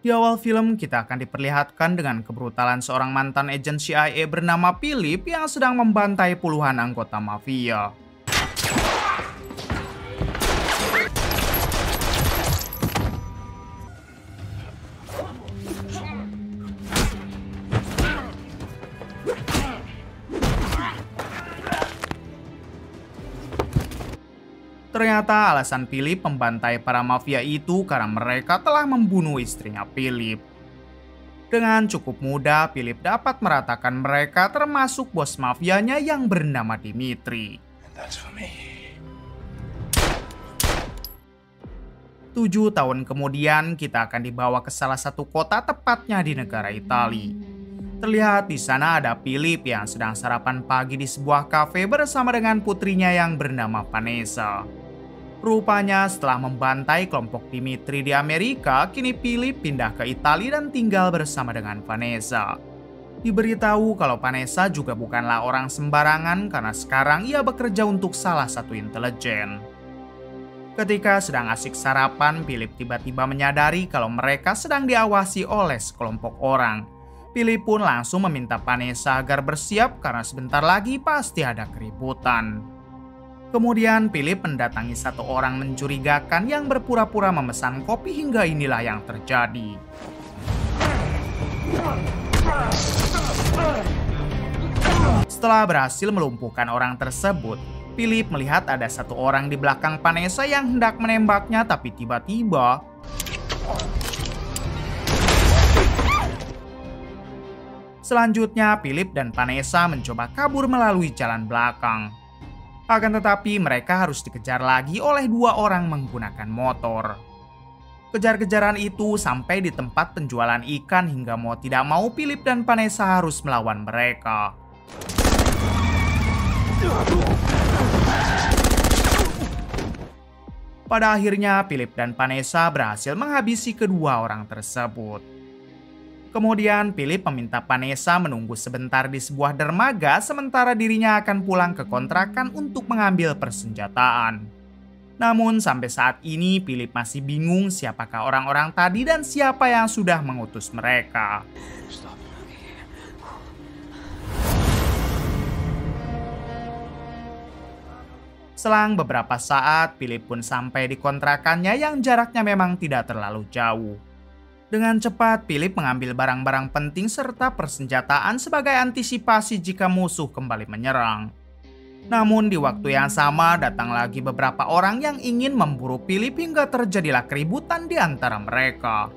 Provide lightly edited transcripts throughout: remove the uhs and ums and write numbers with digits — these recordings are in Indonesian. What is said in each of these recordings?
Di awal film, kita akan diperlihatkan dengan kebrutalan seorang mantan agen CIA bernama Philip yang sedang membantai puluhan anggota mafia. Ternyata alasan Philip membantai para mafia itu karena mereka telah membunuh istrinya Philip. Dengan cukup mudah, Philip dapat meratakan mereka termasuk bos mafianya yang bernama Dimitri. 7 tahun kemudian, kita akan dibawa ke salah satu kota, tepatnya di negara Italia. Terlihat di sana ada Philip yang sedang sarapan pagi di sebuah kafe bersama dengan putrinya yang bernama Vanessa. Rupanya setelah membantai kelompok Dimitri di Amerika, kini Philip pindah ke Italia dan tinggal bersama dengan Vanessa. Diberitahu kalau Vanessa juga bukanlah orang sembarangan karena sekarang ia bekerja untuk salah satu intelijen. Ketika sedang asik sarapan, Philip tiba-tiba menyadari kalau mereka sedang diawasi oleh sekelompok orang. Philip pun langsung meminta Vanessa agar bersiap karena sebentar lagi pasti ada keributan. Kemudian Philip mendatangi satu orang mencurigakan yang berpura-pura memesan kopi hingga inilah yang terjadi. Setelah berhasil melumpuhkan orang tersebut, Philip melihat ada satu orang di belakang Vanessa yang hendak menembaknya, tapi tiba-tiba selanjutnya Philip dan Vanessa mencoba kabur melalui jalan belakang. Akan tetapi mereka harus dikejar lagi oleh 2 orang menggunakan motor. Kejar-kejaran itu sampai di tempat penjualan ikan hingga mau tidak mau Philip dan Vanessa harus melawan mereka. Pada akhirnya Philip dan Vanessa berhasil menghabisi kedua orang tersebut. Kemudian Philip meminta Vanessa menunggu sebentar di sebuah dermaga sementara dirinya akan pulang ke kontrakan untuk mengambil persenjataan. Namun sampai saat ini Philip masih bingung siapakah orang-orang tadi dan siapa yang sudah mengutus mereka. Selang beberapa saat, Philip pun sampai di kontrakannya yang jaraknya memang tidak terlalu jauh. Dengan cepat, Philip mengambil barang-barang penting serta persenjataan sebagai antisipasi jika musuh kembali menyerang. Namun di waktu yang sama datang lagi beberapa orang yang ingin memburu Philip hingga terjadilah keributan di antara mereka.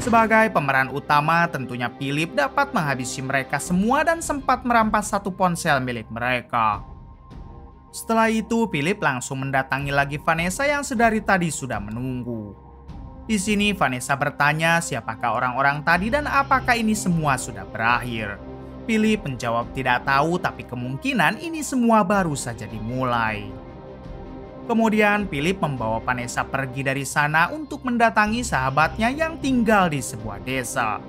Sebagai pemeran utama, tentunya Philip dapat menghabisi mereka semua dan sempat merampas satu ponsel milik mereka. Setelah itu, Philip langsung mendatangi lagi Vanessa yang sedari tadi sudah menunggu. Di sini Vanessa bertanya siapakah orang-orang tadi dan apakah ini semua sudah berakhir. Philip menjawab tidak tahu, tapi kemungkinan ini semua baru saja dimulai. Kemudian Philip membawa Vanessa pergi dari sana untuk mendatangi sahabatnya yang tinggal di sebuah desa.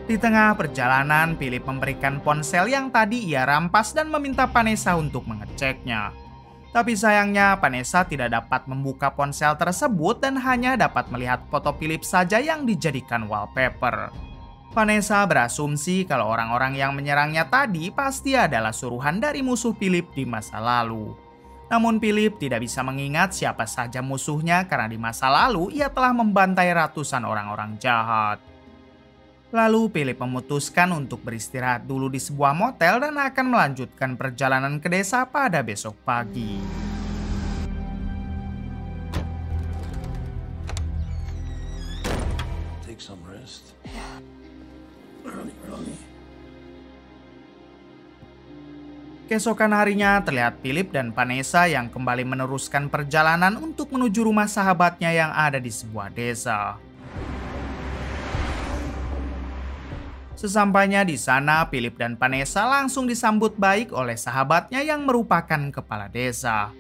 Di tengah perjalanan, Philip memberikan ponsel yang tadi ia rampas dan meminta Vanessa untuk mengeceknya. Tapi sayangnya Vanessa tidak dapat membuka ponsel tersebut dan hanya dapat melihat foto Philip saja yang dijadikan wallpaper. Vanessa berasumsi kalau orang-orang yang menyerangnya tadi pasti adalah suruhan dari musuh Philip di masa lalu. Namun Philip tidak bisa mengingat siapa saja musuhnya karena di masa lalu ia telah membantai ratusan orang-orang jahat. Lalu Philip memutuskan untuk beristirahat dulu di sebuah motel dan akan melanjutkan perjalanan ke desa pada besok pagi. Take some rest. Keesokan harinya terlihat Philip dan Vanessa yang kembali meneruskan perjalanan untuk menuju rumah sahabatnya yang ada di sebuah desa. Sesampainya di sana, Philip dan Vanessa langsung disambut baik oleh sahabatnya yang merupakan kepala desa.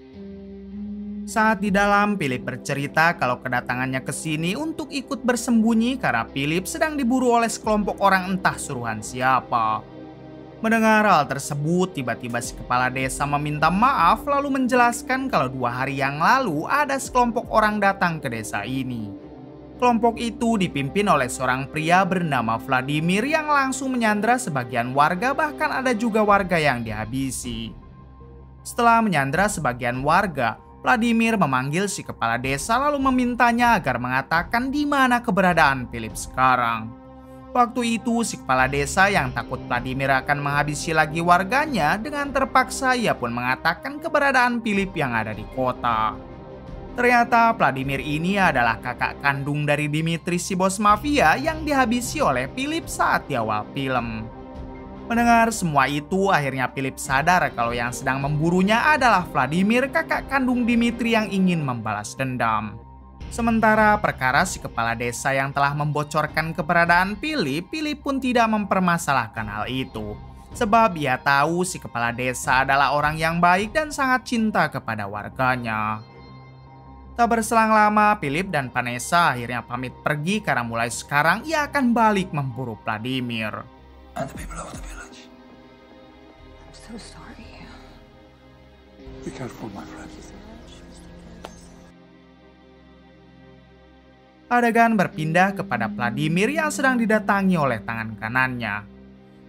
Saat di dalam, Philip bercerita kalau kedatangannya ke sini untuk ikut bersembunyi karena Philip sedang diburu oleh sekelompok orang entah suruhan siapa. Mendengar hal tersebut, tiba-tiba si kepala desa meminta maaf lalu menjelaskan kalau 2 hari yang lalu ada sekelompok orang datang ke desa ini. Kelompok itu dipimpin oleh seorang pria bernama Vladimir yang langsung menyandra sebagian warga, bahkan ada juga warga yang dihabisi. Setelah menyandra sebagian warga, Vladimir memanggil si kepala desa lalu memintanya agar mengatakan di mana keberadaan Philip sekarang. Waktu itu si kepala desa yang takut Vladimir akan menghabisi lagi warganya, dengan terpaksa ia pun mengatakan keberadaan Philip yang ada di kota. Ternyata Vladimir ini adalah kakak kandung dari Dimitri si bos mafia yang dihabisi oleh Philip saat di awal film. Mendengar semua itu, akhirnya Philip sadar kalau yang sedang memburunya adalah Vladimir, kakak kandung Dimitri yang ingin membalas dendam. Sementara perkara si kepala desa yang telah membocorkan keberadaan Philip pun tidak mempermasalahkan hal itu. Sebab ia tahu si kepala desa adalah orang yang baik dan sangat cinta kepada warganya. Tak berselang lama, Philip dan Vanessa akhirnya pamit pergi karena mulai sekarang ia akan balik memburu Vladimir. And the people of the village. I'm so sorry. Be careful, my friend. Adegan berpindah kepada Vladimir yang sedang didatangi oleh tangan kanannya.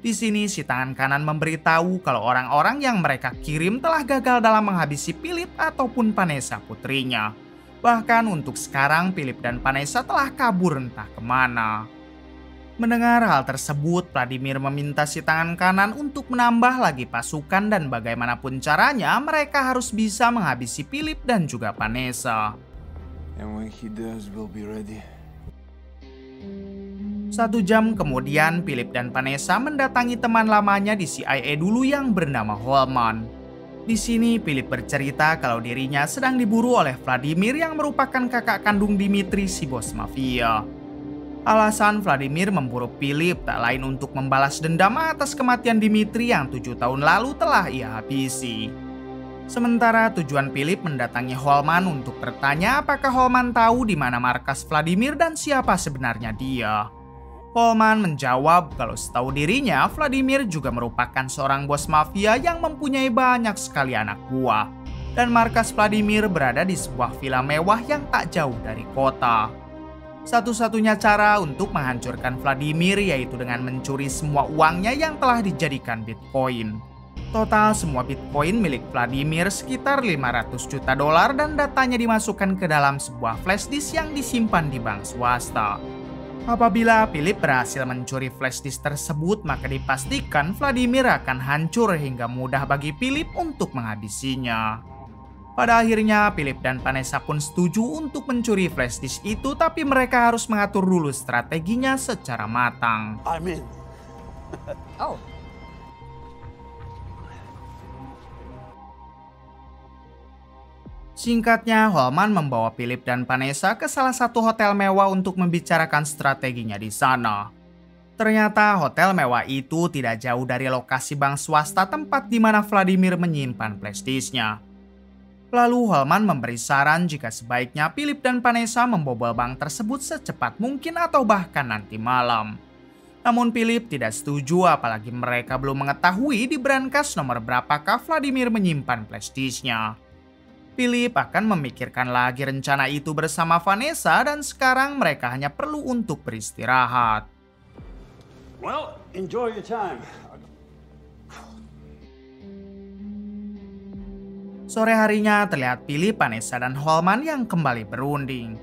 Di sini si tangan kanan memberitahu kalau orang-orang yang mereka kirim telah gagal dalam menghabisi Philip ataupun Vanessa putrinya. Bahkan untuk sekarang Philip dan Vanessa telah kabur entah kemana. Mendengar hal tersebut, Vladimir meminta si tangan kanan untuk menambah lagi pasukan dan bagaimanapun caranya mereka harus bisa menghabisi Philip dan juga Vanessa. And when he does, we'll be ready. 1 jam kemudian, Philip dan Vanessa mendatangi teman lamanya di CIA dulu yang bernama Holman. Di sini Philip bercerita kalau dirinya sedang diburu oleh Vladimir yang merupakan kakak kandung Dimitri si bos mafia. Alasan Vladimir memburu Philip tak lain untuk membalas dendam atas kematian Dimitri yang 7 tahun lalu telah ia habisi. Sementara tujuan Philip mendatangi Holman untuk bertanya apakah Holman tahu di mana markas Vladimir dan siapa sebenarnya dia. Holman menjawab kalau setahu dirinya Vladimir juga merupakan seorang bos mafia yang mempunyai banyak sekali anak buah. Dan markas Vladimir berada di sebuah villa mewah yang tak jauh dari kota. Satu-satunya cara untuk menghancurkan Vladimir yaitu dengan mencuri semua uangnya yang telah dijadikan Bitcoin. Total semua Bitcoin milik Vladimir sekitar 500 juta dolar dan datanya dimasukkan ke dalam sebuah flash disk yang disimpan di bank swasta. Apabila Philip berhasil mencuri flash disk tersebut, maka dipastikan Vladimir akan hancur hingga mudah bagi Philip untuk menghabisinya. Pada akhirnya, Philip dan Vanessa pun setuju untuk mencuri flash disk itu, tapi mereka harus mengatur dulu strateginya secara matang. I'm in. Oh. Singkatnya, Holman membawa Philip dan Vanessa ke salah satu hotel mewah untuk membicarakan strateginya di sana. Ternyata hotel mewah itu tidak jauh dari lokasi bank swasta tempat di mana Vladimir menyimpan flash disk-nya. Lalu Holman memberi saran jika sebaiknya Philip dan Vanessa membobol bank tersebut secepat mungkin atau bahkan nanti malam. Namun Philip tidak setuju, apalagi mereka belum mengetahui di brankas nomor berapakah Vladimir menyimpan flash disk-nya. Philip akan memikirkan lagi rencana itu bersama Vanessa dan sekarang mereka hanya perlu untuk beristirahat. Well, enjoy your time. Sore harinya terlihat Philip, Vanessa, dan Holman yang kembali berunding.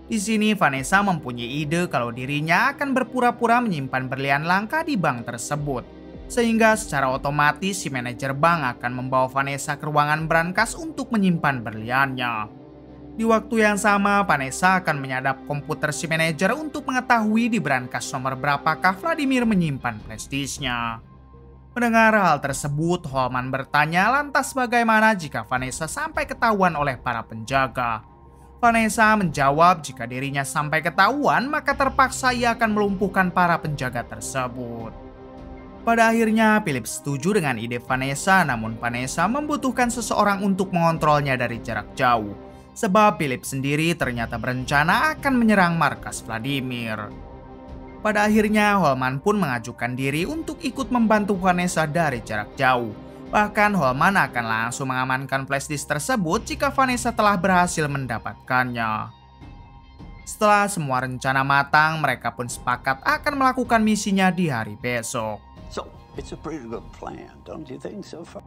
Di sini Vanessa mempunyai ide kalau dirinya akan berpura-pura menyimpan berlian langka di bank tersebut. Sehingga secara otomatis si manajer bank akan membawa Vanessa ke ruangan brankas untuk menyimpan berliannya. Di waktu yang sama, Vanessa akan menyadap komputer si manajer untuk mengetahui di brankas nomor berapakah Vladimir menyimpan flash disk-nya. Mendengar hal tersebut, Holman bertanya lantas bagaimana jika Vanessa sampai ketahuan oleh para penjaga. Vanessa menjawab jika dirinya sampai ketahuan maka terpaksa ia akan melumpuhkan para penjaga tersebut. Pada akhirnya Philip setuju dengan ide Vanessa, namun Vanessa membutuhkan seseorang untuk mengontrolnya dari jarak jauh. sebab Philip sendiri ternyata berencana akan menyerang markas Vladimir. Pada akhirnya Holman pun mengajukan diri untuk ikut membantu Vanessa dari jarak jauh. Bahkan Holman akan langsung mengamankan flash disk tersebut jika Vanessa telah berhasil mendapatkannya. Setelah semua rencana matang, mereka pun sepakat akan melakukan misinya di hari besok. So, it's a pretty good plan, don't you think so far?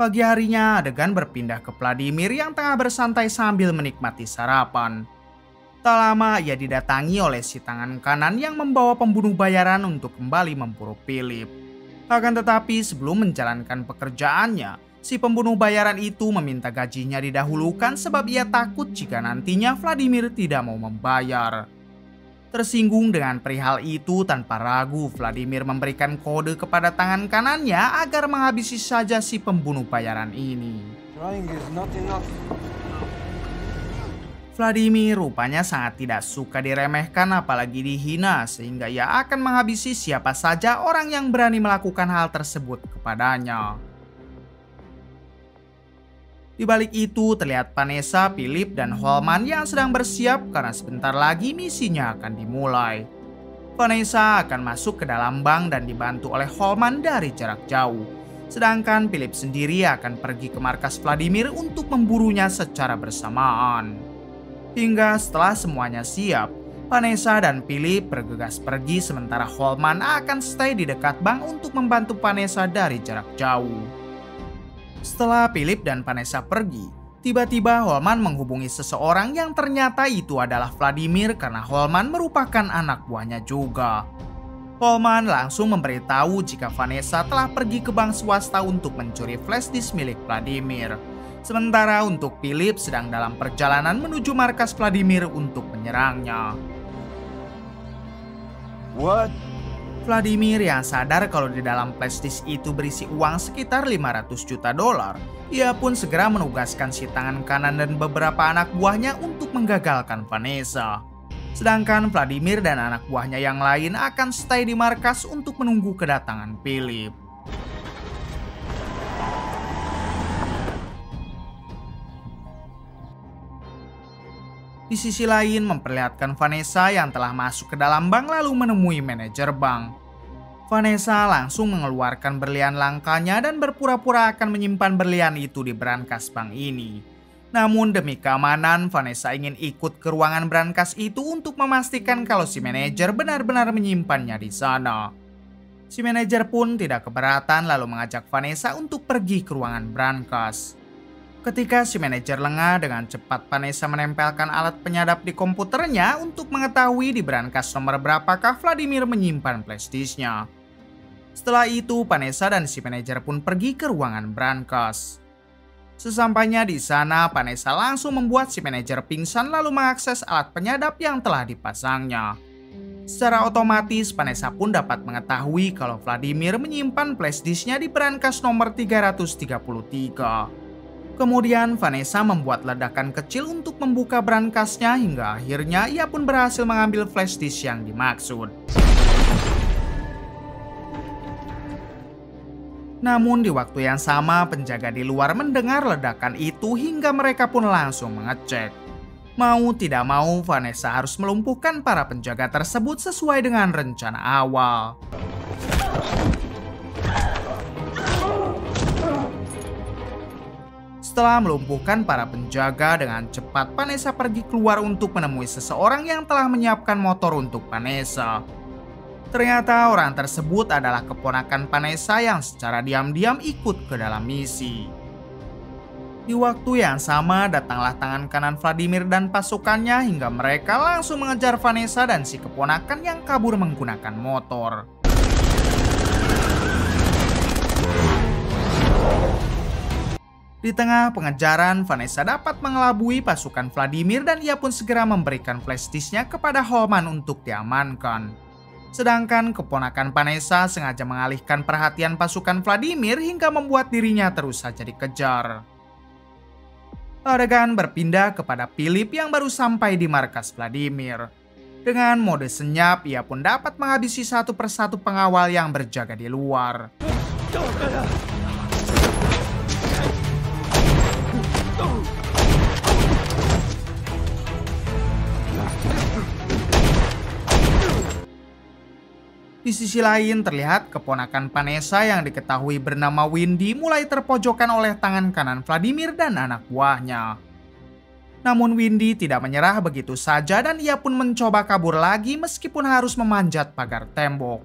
Pagi harinya, adegan berpindah ke Vladimir yang tengah bersantai sambil menikmati sarapan. Tak lama ia didatangi oleh si tangan kanan yang membawa pembunuh bayaran untuk kembali memburu Philip. Akan tetapi sebelum menjalankan pekerjaannya, si pembunuh bayaran itu meminta gajinya didahulukan sebab ia takut jika nantinya Vladimir tidak mau membayar. Tersinggung dengan perihal itu, tanpa ragu Vladimir memberikan kode kepada tangan kanannya agar menghabisi saja si pembunuh bayaran ini. Trying is not enough. Vladimir rupanya sangat tidak suka diremehkan apalagi dihina, sehingga ia akan menghabisi siapa saja orang yang berani melakukan hal tersebut kepadanya. Di balik itu terlihat Vanessa, Philip, dan Holman yang sedang bersiap karena sebentar lagi misinya akan dimulai. Vanessa akan masuk ke dalam bank dan dibantu oleh Holman dari jarak jauh. Sedangkan Philip sendiri akan pergi ke markas Vladimir untuk memburunya secara bersamaan. Hingga setelah semuanya siap, Vanessa dan Philip bergegas pergi sementara Holman akan stay di dekat bank untuk membantu Vanessa dari jarak jauh. Setelah Philip dan Vanessa pergi, tiba-tiba Holman menghubungi seseorang yang ternyata itu adalah Vladimir karena Holman merupakan anak buahnya juga. Holman langsung memberitahu jika Vanessa telah pergi ke bank swasta untuk mencuri flash disk milik Vladimir. Sementara untuk Philip sedang dalam perjalanan menuju markas Vladimir untuk menyerangnya. What? Vladimir yang sadar kalau di dalam flash disk itu berisi uang sekitar 500 juta dolar, ia pun segera menugaskan si tangan kanan dan beberapa anak buahnya untuk menggagalkan Vanessa. Sedangkan Vladimir dan anak buahnya yang lain akan stay di markas untuk menunggu kedatangan Philip. Di sisi lain memperlihatkan Vanessa yang telah masuk ke dalam bank lalu menemui manajer bank. Vanessa langsung mengeluarkan berlian langkanya dan berpura-pura akan menyimpan berlian itu di brankas bank ini. Namun demi keamanan, Vanessa ingin ikut ke ruangan brankas itu untuk memastikan kalau si manajer benar-benar menyimpannya di sana. Si manajer pun tidak keberatan lalu mengajak Vanessa untuk pergi ke ruangan brankas. Ketika si manajer lengah, dengan cepat Vanessa menempelkan alat penyadap di komputernya untuk mengetahui di brankas nomor berapakah Vladimir menyimpan flash disknya. Setelah itu, Vanessa dan si manajer pun pergi ke ruangan brankas. Sesampainya di sana, Vanessa langsung membuat si manajer pingsan lalu mengakses alat penyadap yang telah dipasangnya. Secara otomatis, Vanessa pun dapat mengetahui kalau Vladimir menyimpan flash disknya di brankas nomor 333. Kemudian Vanessa membuat ledakan kecil untuk membuka brankasnya hingga akhirnya ia pun berhasil mengambil flash disk yang dimaksud. Namun di waktu yang sama penjaga di luar mendengar ledakan itu hingga mereka pun langsung mengecek. Mau tidak mau Vanessa harus melumpuhkan para penjaga tersebut sesuai dengan rencana awal. Setelah melumpuhkan para penjaga, dengan cepat Vanessa pergi keluar untuk menemui seseorang yang telah menyiapkan motor untuk Vanessa. Ternyata orang tersebut adalah keponakan Vanessa yang secara diam-diam ikut ke dalam misi. Di waktu yang sama datanglah tangan kanan Vladimir dan pasukannya hingga mereka langsung mengejar Vanessa dan si keponakan yang kabur menggunakan motor. Di tengah pengejaran, Vanessa dapat mengelabui pasukan Vladimir dan ia pun segera memberikan flash disknya kepada Holman untuk diamankan. Sedangkan keponakan Vanessa sengaja mengalihkan perhatian pasukan Vladimir hingga membuat dirinya terus saja dikejar. Adegan berpindah kepada Philip yang baru sampai di markas Vladimir. Dengan mode senyap, ia pun dapat menghabisi satu persatu pengawal yang berjaga di luar. Di sisi lain terlihat keponakan Vanessa yang diketahui bernama Windy mulai terpojokkan oleh tangan kanan Vladimir dan anak buahnya. Namun Windy tidak menyerah begitu saja dan ia pun mencoba kabur lagi meskipun harus memanjat pagar tembok.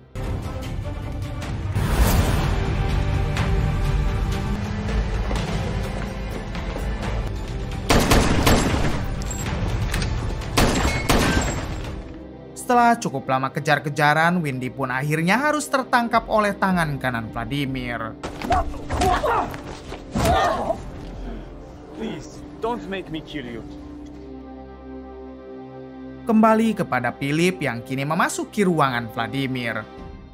Setelah cukup lama kejar-kejaran, Windy pun akhirnya harus tertangkap oleh tangan kanan Vladimir. Please, don't make me kill you. Kembali kepada Philip yang kini memasuki ruangan Vladimir.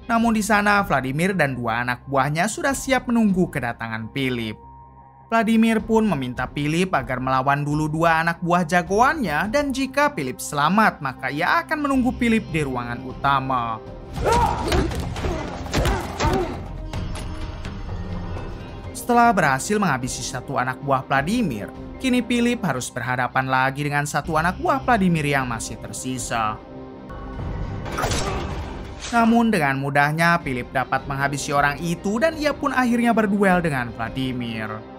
Namun di sana Vladimir dan dua anak buahnya sudah siap menunggu kedatangan Philip. Vladimir pun meminta Philip agar melawan dulu dua anak buah jagoannya dan jika Philip selamat maka ia akan menunggu Philip di ruangan utama. Setelah berhasil menghabisi satu anak buah Vladimir, kini Philip harus berhadapan lagi dengan satu anak buah Vladimir yang masih tersisa. Namun dengan mudahnya Philip dapat menghabisi orang itu dan ia pun akhirnya berduel dengan Vladimir.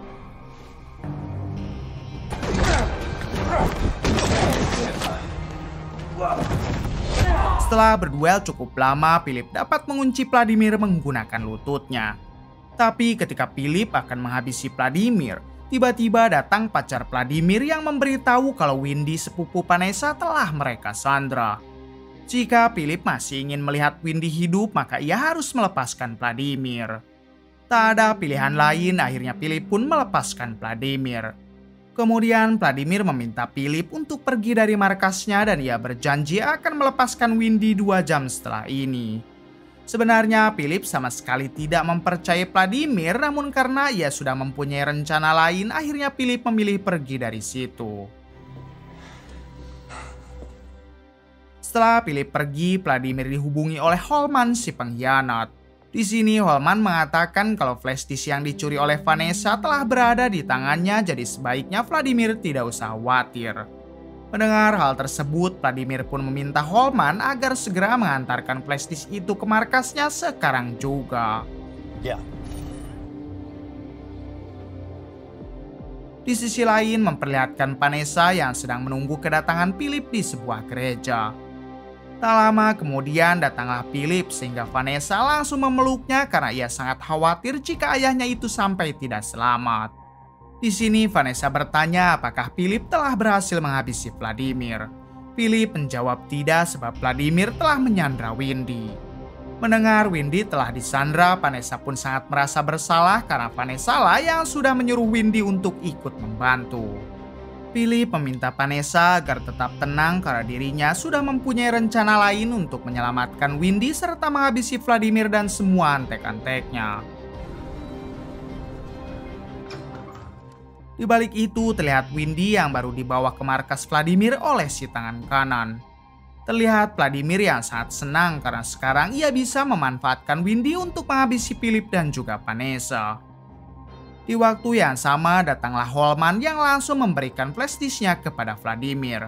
Setelah berduel cukup lama, Philip dapat mengunci Vladimir menggunakan lututnya. Tapi ketika Philip akan menghabisi Vladimir, tiba-tiba datang pacar Vladimir yang memberitahu kalau Windy sepupu Vanessa telah mereka sandra. Jika Philip masih ingin melihat Windy hidup, maka ia harus melepaskan Vladimir. Tak ada pilihan lain, akhirnya Philip pun melepaskan Vladimir. Kemudian Vladimir meminta Philip untuk pergi dari markasnya dan ia berjanji akan melepaskan Windy 2 jam setelah ini. Sebenarnya Philip sama sekali tidak mempercayai Vladimir, namun karena ia sudah mempunyai rencana lain, akhirnya Philip memilih pergi dari situ. Setelah Philip pergi, Vladimir dihubungi oleh Holman si pengkhianat. Di sini Holman mengatakan kalau flash disk yang dicuri oleh Vanessa telah berada di tangannya, jadi sebaiknya Vladimir tidak usah khawatir. Mendengar hal tersebut, Vladimir pun meminta Holman agar segera mengantarkan flash disk itu ke markasnya sekarang juga. Yeah. Di sisi lain memperlihatkan Vanessa yang sedang menunggu kedatangan Philip di sebuah gereja. Tak lama kemudian datanglah Philip sehingga Vanessa langsung memeluknya karena ia sangat khawatir jika ayahnya itu sampai tidak selamat. Di sini Vanessa bertanya apakah Philip telah berhasil menghabisi Vladimir. Philip menjawab tidak sebab Vladimir telah menyandra Windy. Mendengar Windy telah disandra, Vanessa pun sangat merasa bersalah karena Vanessa lah yang sudah menyuruh Windy untuk ikut membantu. Philip meminta Vanessa agar tetap tenang karena dirinya sudah mempunyai rencana lain untuk menyelamatkan Windy serta menghabisi Vladimir dan semua antek-anteknya. Di balik itu terlihat Windy yang baru dibawa ke markas Vladimir oleh si tangan kanan. Terlihat Vladimir yang sangat senang karena sekarang ia bisa memanfaatkan Windy untuk menghabisi Philip dan juga Vanessa. Di waktu yang sama datanglah Holman yang langsung memberikan flash disk-nya kepada Vladimir.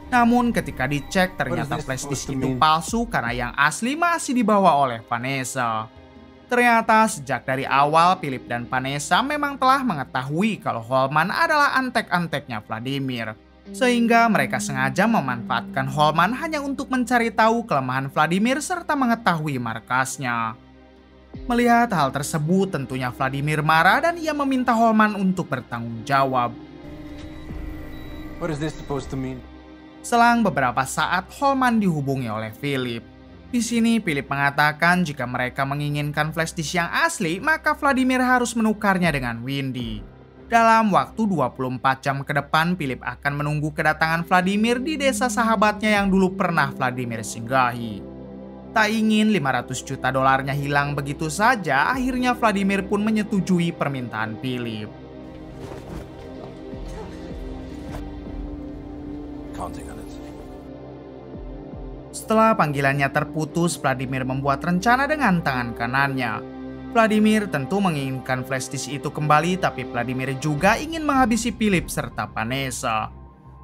Namun ketika dicek ternyata flash disk itu palsu karena yang asli masih dibawa oleh Vanessa. Ternyata sejak dari awal Philip dan Vanessa memang telah mengetahui kalau Holman adalah antek-anteknya Vladimir. Sehingga mereka sengaja memanfaatkan Holman hanya untuk mencari tahu kelemahan Vladimir serta mengetahui markasnya. Melihat hal tersebut tentunya Vladimir marah dan ia meminta Holman untuk bertanggung jawab. What is this supposed to mean? Selang beberapa saat Holman dihubungi oleh Philip. Di sini Philip mengatakan jika mereka menginginkan flash disk yang asli maka Vladimir harus menukarnya dengan Windy. Dalam waktu 24 jam ke depan Philip akan menunggu kedatangan Vladimir di desa sahabatnya yang dulu pernah Vladimir singgahi. Tak ingin 500 juta dolarnya hilang begitu saja, akhirnya Vladimir pun menyetujui permintaan Philip. Setelah panggilannya terputus, Vladimir membuat rencana dengan tangan kanannya. Vladimir tentu menginginkan flash disk itu kembali, tapi Vladimir juga ingin menghabisi Philip serta Vanessa.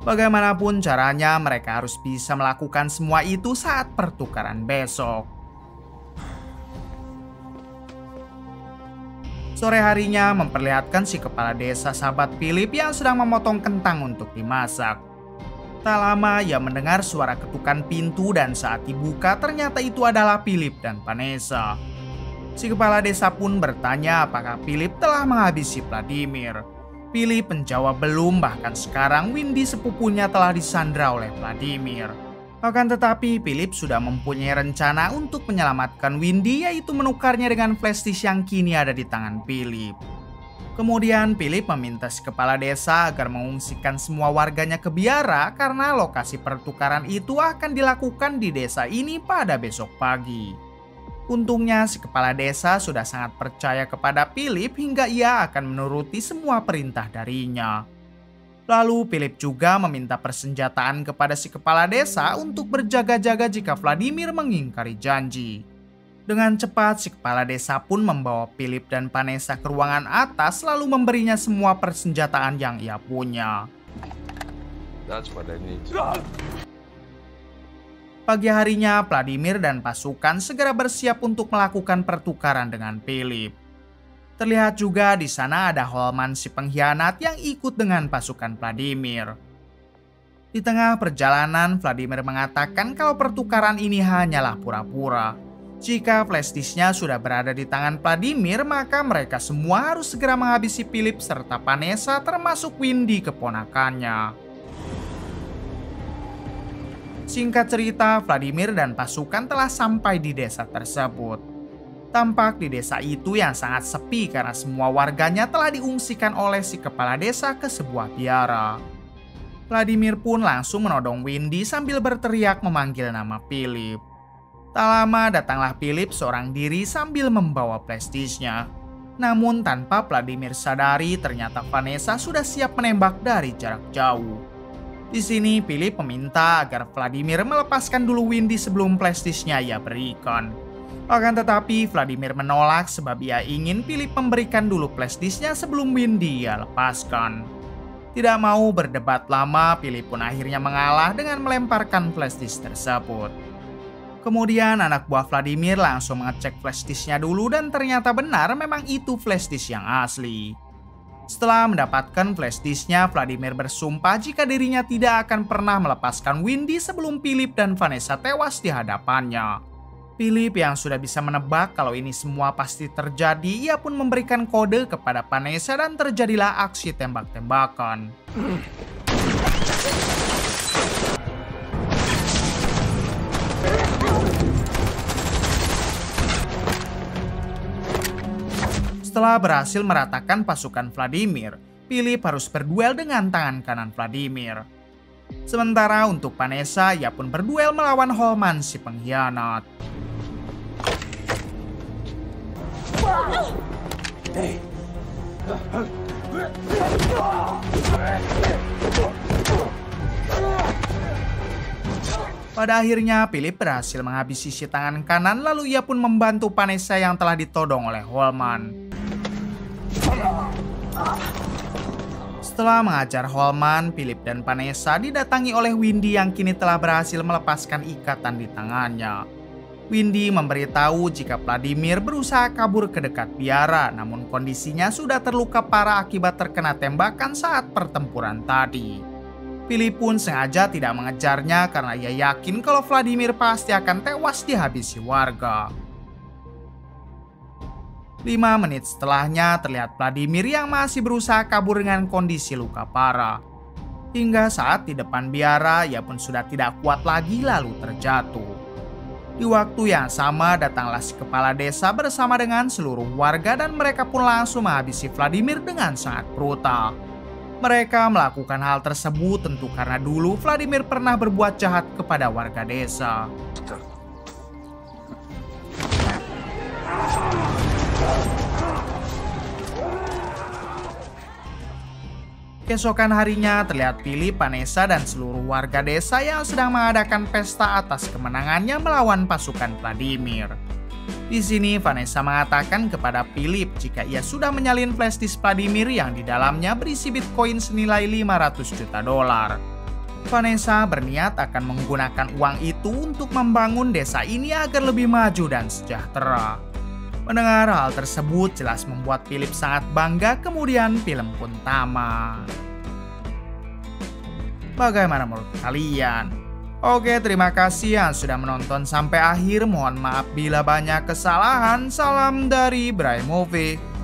Bagaimanapun caranya, mereka harus bisa melakukan semua itu saat pertukaran besok. Sore harinya memperlihatkan si kepala desa sahabat Philip yang sedang memotong kentang untuk dimasak. Tak lama ia mendengar suara ketukan pintu dan saat dibuka ternyata itu adalah Philip dan Vanessa. Si kepala desa pun bertanya apakah Philip telah menghabisi Vladimir. Philip menjawab belum, bahkan sekarang Windy sepupunya telah disandra oleh Vladimir. Akan tetapi Philip sudah mempunyai rencana untuk menyelamatkan Windy, yaitu menukarnya dengan flash disk yang kini ada di tangan Philip. Kemudian Philip meminta si kepala desa agar mengungsikan semua warganya ke biara karena lokasi pertukaran itu akan dilakukan di desa ini pada besok pagi. Untungnya si kepala desa sudah sangat percaya kepada Philip hingga ia akan menuruti semua perintah darinya. Lalu Philip juga meminta persenjataan kepada si kepala desa untuk berjaga-jaga jika Vladimir mengingkari janji. Dengan cepat si kepala desa pun membawa Philip dan Vanessa ke ruangan atas lalu memberinya semua persenjataan yang ia punya. That's what I need. Pagi harinya, Vladimir dan pasukan segera bersiap untuk melakukan pertukaran dengan Philip. Terlihat juga di sana ada Holman si pengkhianat yang ikut dengan pasukan Vladimir. Di tengah perjalanan, Vladimir mengatakan kalau pertukaran ini hanyalah pura-pura. Jika flash disknya sudah berada di tangan Vladimir, maka mereka semua harus segera menghabisi Philip serta Vanessa termasuk Windy keponakannya. Singkat cerita, Vladimir dan pasukan telah sampai di desa tersebut. Tampak di desa itu yang sangat sepi karena semua warganya telah diungsikan oleh si kepala desa ke sebuah biara. Vladimir pun langsung menodong Windy sambil berteriak memanggil nama Philip. Tak lama datanglah Philip seorang diri sambil membawa flash disk-nya. Namun tanpa Vladimir sadari ternyata Vanessa sudah siap menembak dari jarak jauh. Di sini Philip meminta agar Vladimir melepaskan dulu Windy sebelum flash disk-nya ia berikan. Akan tetapi Vladimir menolak sebab ia ingin Philip memberikan dulu flash disk-nya sebelum Windy ia lepaskan. Tidak mau berdebat lama, Philip pun akhirnya mengalah dengan melemparkan flash disk tersebut. Kemudian anak buah Vladimir langsung mengecek flash disk-nya dulu dan ternyata benar memang itu flash disk yang asli. Setelah mendapatkan flash disk-nya, Vladimir bersumpah jika dirinya tidak akan pernah melepaskan Windy sebelum Philip dan Vanessa tewas di hadapannya. Philip yang sudah bisa menebak kalau ini semua pasti terjadi, ia pun memberikan kode kepada Vanessa dan terjadilah aksi tembak-tembakan. Setelah berhasil meratakan pasukan Vladimir, Philip harus berduel dengan tangan kanan Vladimir. Sementara untuk Vanessa, ia pun berduel melawan Holman si pengkhianat. Pada akhirnya, Philip berhasil menghabisi si tangan kanan lalu ia pun membantu Vanessa yang telah ditodong oleh Holman. Setelah mengajar Holman, Philip dan Vanessa didatangi oleh Windy yang kini telah berhasil melepaskan ikatan di tangannya. Windy memberitahu jika Vladimir berusaha kabur ke dekat biara, namun kondisinya sudah terluka parah akibat terkena tembakan saat pertempuran tadi. Philip pun sengaja tidak mengejarnya karena ia yakin kalau Vladimir pasti akan tewas dihabisi warga. 5 menit setelahnya terlihat Vladimir yang masih berusaha kabur dengan kondisi luka parah. Hingga saat di depan biara ia pun sudah tidak kuat lagi lalu terjatuh. Di waktu yang sama datanglah si kepala desa bersama dengan seluruh warga dan mereka pun langsung menghabisi Vladimir dengan sangat brutal. Mereka melakukan hal tersebut tentu karena dulu Vladimir pernah berbuat jahat kepada warga desa. Keesokan harinya terlihat Philip, Vanessa, dan seluruh warga desa yang sedang mengadakan pesta atas kemenangannya melawan pasukan Vladimir. Di sini Vanessa mengatakan kepada Philip jika ia sudah menyalin flash disk Vladimir yang di dalamnya berisi Bitcoin senilai 500 juta dolar. Vanessa berniat akan menggunakan uang itu untuk membangun desa ini agar lebih maju dan sejahtera. Mendengar hal tersebut jelas membuat Philip sangat bangga, kemudian film pun tamat. Bagaimana menurut kalian? Oke, terima kasih yang sudah menonton sampai akhir. Mohon maaf bila banyak kesalahan. Salam dari Bray Movie.